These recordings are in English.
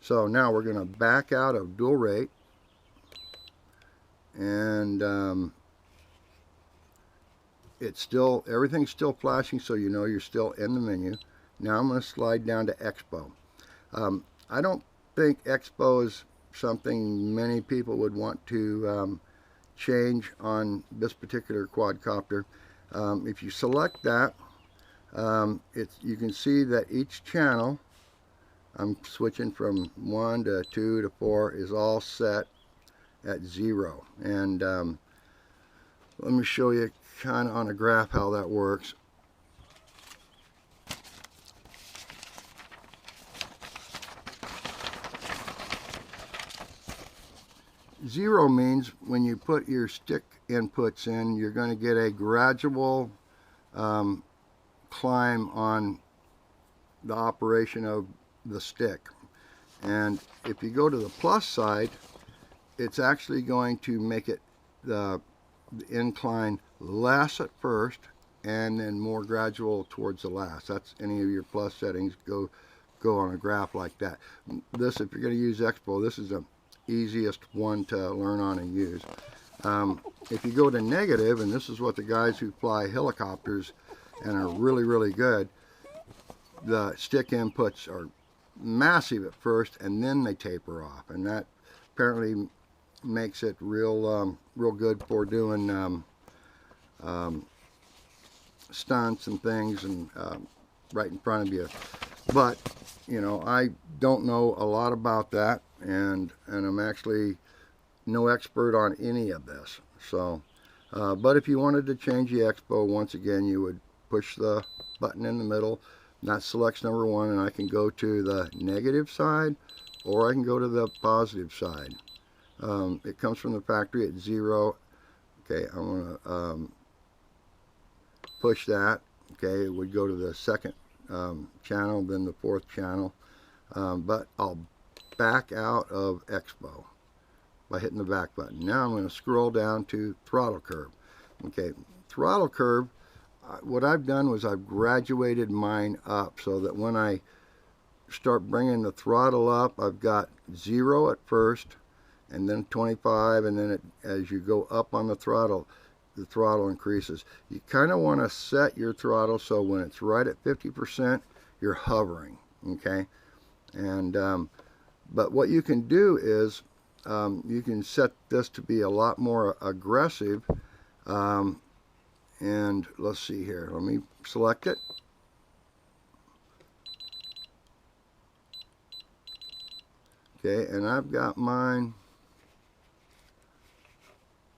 So now we're going to back out of dual rate, and it's still, everything's still flashing, so you know you're still in the menu. Now I'm going to slide down to Expo. I don't think Expo is something many people would want to change on this particular quadcopter. If you select that, you can see that each channel, I'm switching from 1 to 2 to 4, is all set at 0. And let me show you kind of on a graph how that works. Zero means when you put your stick inputs in, you're going to get a gradual climb on the operation of the stick. And if you go to the plus side, it's actually going to make it the incline less at first and then more gradual towards the last. That's any of your plus settings go on a graph like that. This, if you're going to use Expo, this is the easiest one to learn on and use. If you go to negative, and this is what the guys who fly helicopters and are really good, the stick inputs are massive at first and then they taper off, and that apparently makes it real good for doing stunts and things and right in front of you. But you know, I don't know a lot about that, and I'm actually no expert on any of this. So but if you wanted to change the Expo, once again, you would push the button in the middle. That selects number 1, and I can go to the negative side or I can go to the positive side. It comes from the factory at 0. Okay, I'm going to push that. Okay, it would go to the second channel, then the 4th channel. But I'll back out of Expo by hitting the back button. Now I'm going to scroll down to throttle curve. Okay, throttle curve, what I've done was I've graduated mine up so that when I start bringing the throttle up, I've got 0 at first, and then 25, and then as you go up on the throttle increases. You kind of want to set your throttle so when it's right at 50%, you're hovering. Okay, and but what you can do is you can set this to be a lot more aggressive. And let's see here, let me select it. Okay, and I've got mine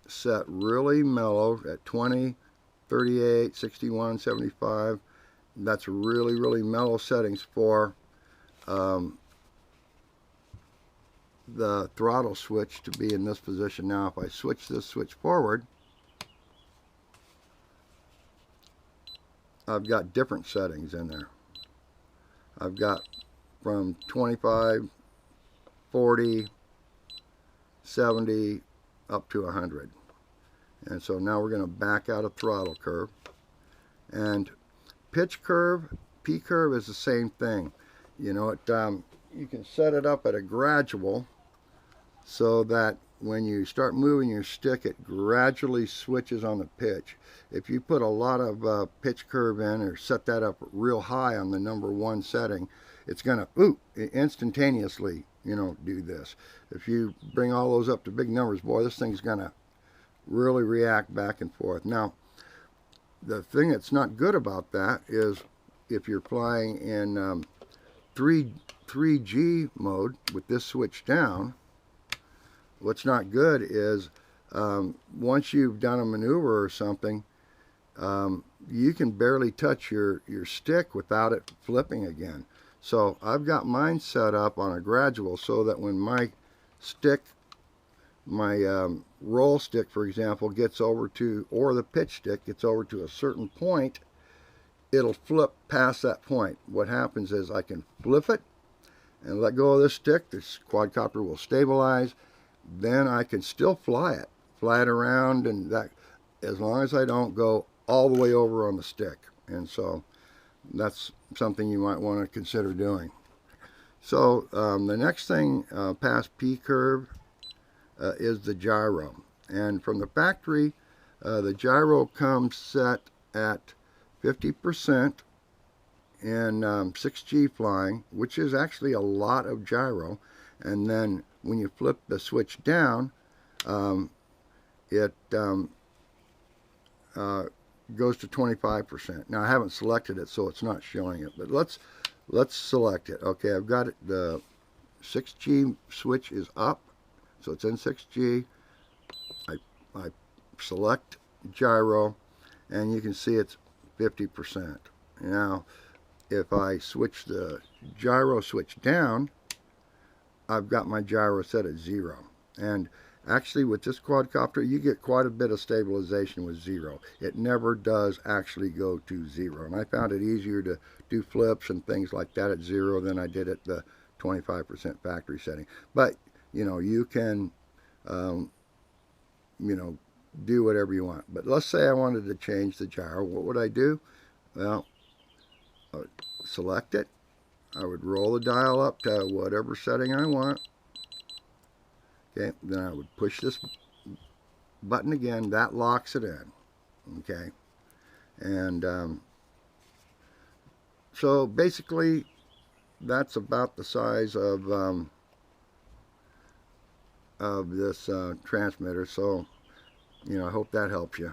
set really mellow at 20, 38, 61, 75. That's really mellow settings for the throttle switch to be in this position. Now if I switch this switch forward, I've got different settings in there. I've got from 25, 40, 70 up to 100. And so now we're going to back out of throttle curve. And pitch curve, P curve is the same thing. You know, you can set it up at a gradual so that when you start moving your stick, it gradually switches on the pitch. If you put a lot of pitch curve in or set that up real high on the number 1 setting, it's going to instantaneously, you know, do this. If you bring all those up to big numbers, boy, this thing's going to really react back and forth. Now, the thing that's not good about that is if you're flying in 3G mode with this switch down, what's not good is once you've done a maneuver or something, you can barely touch your stick without it flipping again. So I've got mine set up on a gradual so that when my stick, my roll stick, for example, gets over to, or the pitch stick gets over to a certain point, it'll flip past that point. What happens is I can flip it and let go of this stick. This quadcopter will stabilize. Then I can still fly it around, and that, as long as I don't go all the way over on the stick. And so that's something you might want to consider doing. So the next thing past P curve is the gyro. And from the factory, the gyro comes set at 50% in 6G flying, which is actually a lot of gyro. And then when you flip the switch down, it goes to 25%. Now I haven't selected it, so it's not showing it, but let's select it. Okay, I've got it. The 6G switch is up, so it's in 6G. I select gyro, and you can see it's 50%. Now, if I switch the gyro switch down, I've got my gyro set at 0. And actually, with this quadcopter, you get quite a bit of stabilization with 0. It never does actually go to 0. And I found it easier to do flips and things like that at 0 than I did at the 25% factory setting. But, you know, you can, you know, do whatever you want. But let's say I wanted to change the gyro. What would I do? Well, I would select it. I would roll the dial up to whatever setting I want. Okay, then I would push this button again. That locks it in. Okay, and so basically that's about the size of this transmitter. So, you know, I hope that helps you.